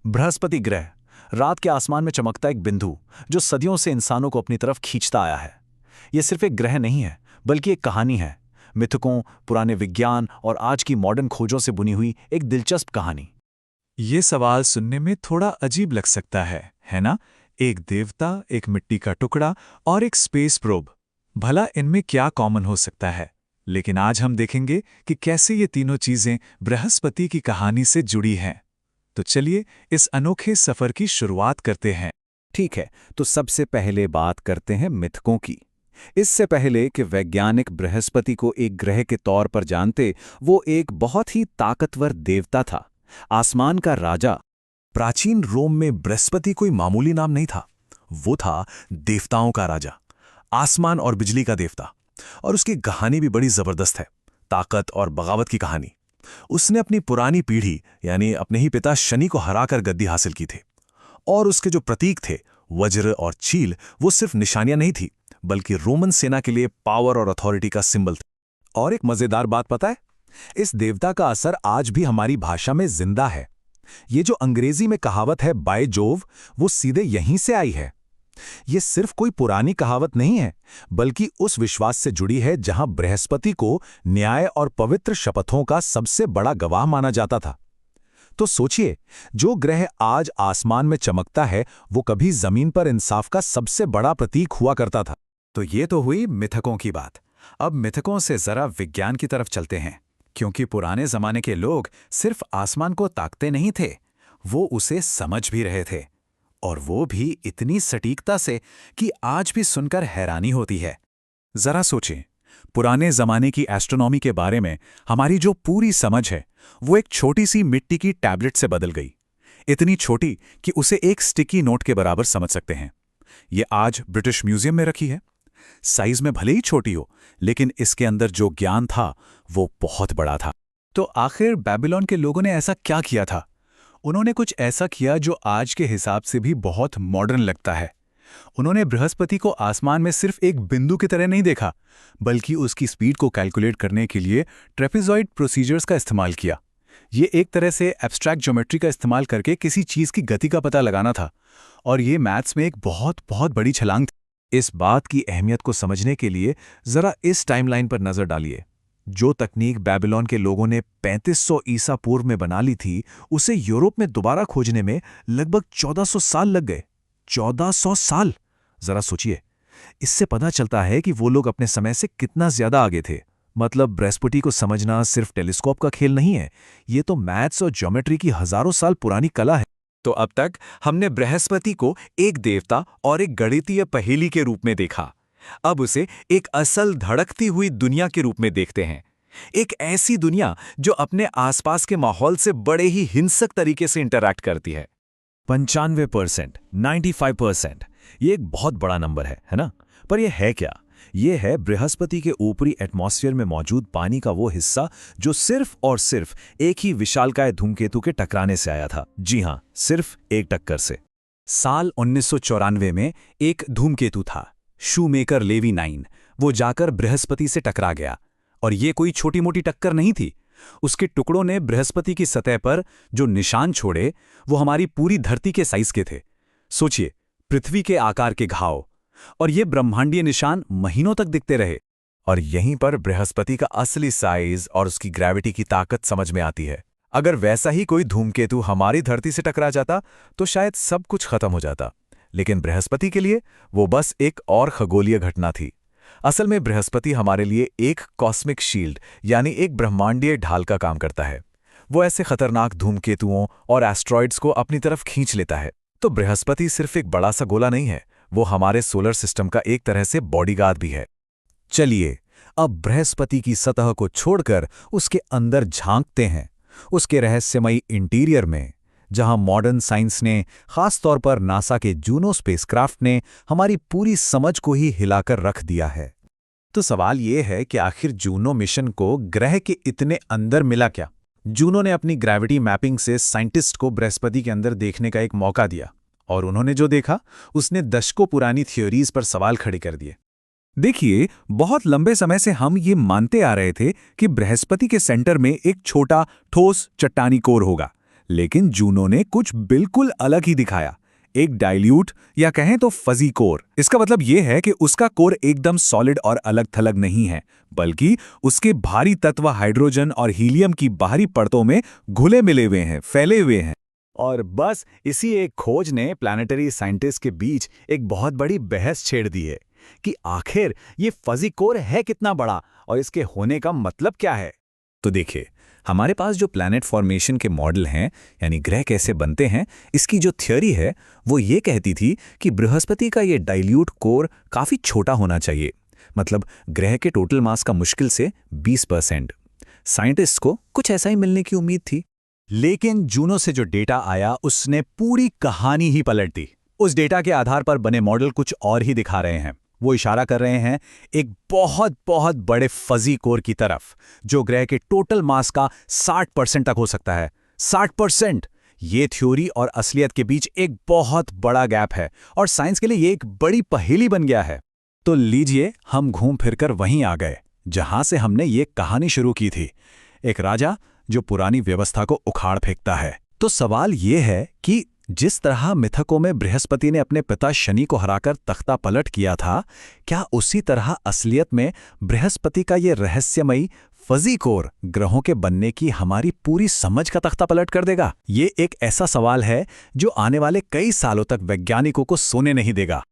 बृहस्पति ग्रह रात के आसमान में चमकता एक बिंदु जो सदियों से इंसानों को अपनी तरफ खींचता आया है। यह सिर्फ एक ग्रह नहीं है, बल्कि एक कहानी है। मिथकों, पुराने विज्ञान और आज की मॉडर्न खोजों से बुनी हुई एक दिलचस्प कहानी। ये सवाल सुनने में थोड़ा अजीब लग सकता है ना? एक देवता, एक मिट्टी का टुकड़ा और एक स्पेस प्रोब। भला इनमें क्या कॉमन हो सकता है? लेकिन आज हम देखेंगे कि कैसे ये तीनों चीजें बृहस्पति की कहानी से जुड़ी हैं। तो चलिए इस अनोखे सफर की शुरुआत करते हैं। ठीक है, तो सबसे पहले बात करते हैं मिथकों की। इससे पहले कि वैज्ञानिक बृहस्पति को एक ग्रह के तौर पर जानते, वो एक बहुत ही ताकतवर देवता था, आसमान का राजा। प्राचीन रोम में बृहस्पति कोई मामूली नाम नहीं था। वो था देवताओं का राजा, आसमान और बिजली का देवता। और उसकी कहानी भी बड़ी जबरदस्त है, ताकत और बगावत की कहानी। उसने अपनी पुरानी पीढ़ी यानी अपने ही पिता शनि को हराकर गद्दी हासिल की थी। और उसके जो प्रतीक थे, वज्र और चील, वो सिर्फ निशानियां नहीं थी, बल्कि रोमन सेना के लिए पावर और अथॉरिटी का सिंबल थे। और एक मजेदार बात पता है, इस देवता का असर आज भी हमारी भाषा में जिंदा है। ये जो अंग्रेजी में कहावत है बाय जोव, वो सीधे यहीं से आई है। ये सिर्फ कोई पुरानी कहावत नहीं है, बल्कि उस विश्वास से जुड़ी है जहां बृहस्पति को न्याय और पवित्र शपथों का सबसे बड़ा गवाह माना जाता था। तो सोचिए, जो ग्रह आज आसमान में चमकता है, वो कभी जमीन पर इंसाफ का सबसे बड़ा प्रतीक हुआ करता था। तो ये तो हुई मिथकों की बात। अब मिथकों से जरा विज्ञान की तरफ चलते हैं, क्योंकि पुराने जमाने के लोग सिर्फ आसमान को ताकते नहीं थे, वो उसे समझ भी रहे थे। और वो भी इतनी सटीकता से कि आज भी सुनकर हैरानी होती है। जरा सोचें, पुराने जमाने की एस्ट्रोनॉमी के बारे में हमारी जो पूरी समझ है, वो एक छोटी सी मिट्टी की टैबलेट से बदल गई। इतनी छोटी कि उसे एक स्टिकी नोट के बराबर समझ सकते हैं। ये आज ब्रिटिश म्यूजियम में रखी है। साइज में भले ही छोटी हो, लेकिन इसके अंदर जो ज्ञान था वो बहुत बड़ा था। तो आखिर बेबीलोन के लोगों ने ऐसा क्या किया था? उन्होंने कुछ ऐसा किया जो आज के हिसाब से भी बहुत मॉडर्न लगता है। उन्होंने बृहस्पति को आसमान में सिर्फ एक बिंदु की तरह नहीं देखा, बल्कि उसकी स्पीड को कैलकुलेट करने के लिए ट्रेपेजॉइड प्रोसीजर्स का इस्तेमाल किया। ये एक तरह से एब्स्ट्रैक्ट ज्योमेट्री का इस्तेमाल करके किसी चीज़ की गति का पता लगाना था। और ये मैथ्स में एक बहुत बहुत बड़ी छलांग थी। इस बात की अहमियत को समझने के लिए जरा इस टाइमलाइन पर नजर डालिए। जो तकनीक बेबीलोन के लोगों ने 3500 ईसा पूर्व में बना ली थी, उसे यूरोप में दोबारा खोजने में लगभग 1400 साल लग गए। 1400 साल! जरा सोचिए, इससे पता चलता है कि वो लोग अपने समय से कितना ज्यादा आगे थे। मतलब बृहस्पति को समझना सिर्फ टेलीस्कोप का खेल नहीं है, ये तो मैथ्स और ज्योमेट्री की हजारों साल पुरानी कला है। तो अब तक हमने बृहस्पति को एक देवता और एक गणितीय पहेली के रूप में देखा। अब उसे एक असल धड़कती हुई दुनिया के रूप में देखते हैं। एक ऐसी दुनिया जो अपने आसपास के माहौल से बड़े ही हिंसक तरीके से इंटरैक्ट करती है। 95%, 95%, ये एक बहुत बड़ा नंबर है ना? पर यह है क्या? ये है बृहस्पति के ऊपरी एटमॉस्फेयर में मौजूद पानी का वो हिस्सा जो सिर्फ और सिर्फ एक ही विशालकाय धूमकेतु के टकराने से आया था। जी हां, सिर्फ एक टक्कर से। साल 1994 में एक धूमकेतु था, शूमेकर लेवी 9। वो जाकर बृहस्पति से टकरा गया। और ये कोई छोटी मोटी टक्कर नहीं थी। उसके टुकड़ों ने बृहस्पति की सतह पर जो निशान छोड़े, वो हमारी पूरी धरती के साइज के थे। सोचिए, पृथ्वी के आकार के घाव। और ये ब्रह्मांडीय निशान महीनों तक दिखते रहे। और यहीं पर बृहस्पति का असली साइज और उसकी ग्रेविटी की ताकत समझ में आती है। अगर वैसा ही कोई धूमकेतु हमारी धरती से टकरा जाता तो शायद सब कुछ खत्म हो जाता। लेकिन बृहस्पति के लिए वो बस एक और खगोलीय घटना थी। असल में बृहस्पति हमारे लिए एक कॉस्मिक शील्ड यानी एक ब्रह्मांडीय ढाल का काम करता है। वो ऐसे खतरनाक धूमकेतुओं और एस्ट्रॉइड्स को अपनी तरफ खींच लेता है। तो बृहस्पति सिर्फ एक बड़ा सा गोला नहीं है, वो हमारे सोलर सिस्टम का एक तरह से बॉडीगार्ड भी है। चलिए, अब बृहस्पति की सतह को छोड़कर उसके अंदर झांकते हैं, उसके रहस्यमयी इंटीरियर में, जहां मॉडर्न साइंस ने, खासतौर पर नासा के जूनो स्पेसक्राफ्ट ने, हमारी पूरी समझ को ही हिलाकर रख दिया है। तो सवाल ये है कि आखिर जूनो मिशन को ग्रह के इतने अंदर मिला क्या? जूनो ने अपनी ग्रेविटी मैपिंग से साइंटिस्ट को बृहस्पति के अंदर देखने का एक मौका दिया, और उन्होंने जो देखा उसने दशकों पुरानी थ्योरीज पर सवाल खड़े कर दिए। देखिए, बहुत लंबे समय से हम ये मानते आ रहे थे कि बृहस्पति के सेंटर में एक छोटा ठोस चट्टानी कोर होगा, लेकिन जूनो ने कुछ बिल्कुल अलग ही दिखाया, एक डाइल्यूट या कहें तो फजी कोर। इसका मतलब यह है कि उसका कोर एकदम सॉलिड और अलग थलग नहीं है, बल्कि उसके भारी तत्व हाइड्रोजन और हीलियम की बाहरी परतों में घुले मिले हुए हैं, फैले हुए हैं। और बस इसी एक खोज ने प्लानिटरी साइंटिस्ट के बीच एक बहुत बड़ी बहस छेड़ दी है कि आखिर ये फजी कोर है कितना बड़ा और इसके होने का मतलब क्या है। तो देखिए, हमारे पास जो प्लैनेट फॉर्मेशन के मॉडल हैं, यानी ग्रह कैसे बनते हैं, इसकी जो थ्योरी है वो ये कहती थी कि बृहस्पति का ये डाइल्यूट कोर काफ़ी छोटा होना चाहिए, मतलब ग्रह के टोटल मास का मुश्किल से 20%। साइंटिस्ट को कुछ ऐसा ही मिलने की उम्मीद थी। लेकिन जूनो से जो डेटा आया उसने पूरी कहानी ही पलट दी। उस डेटा के आधार पर बने मॉडल कुछ और ही दिखा रहे हैं। वो इशारा कर रहे हैं एक बहुत बहुत बड़े फजी कोर की तरफ, जो ग्रह के टोटल मास का 60% तक हो सकता है। 60%! ये थ्योरी और असलियत के बीच एक बहुत बड़ा गैप है और साइंस के लिए ये एक बड़ी पहेली बन गया है। तो लीजिए, हम घूम फिरकर वहीं आ गए जहां से हमने ये कहानी शुरू की थी, एक राजा जो पुरानी व्यवस्था को उखाड़ फेंकता है। तो सवाल ये है कि जिस तरह मिथकों में बृहस्पति ने अपने पिता शनि को हराकर तख्ता पलट किया था, क्या उसी तरह असलियत में बृहस्पति का ये रहस्यमयी फजी कोर ग्रहों के बनने की हमारी पूरी समझ का तख्ता पलट कर देगा? ये एक ऐसा सवाल है जो आने वाले कई सालों तक वैज्ञानिकों को सोने नहीं देगा।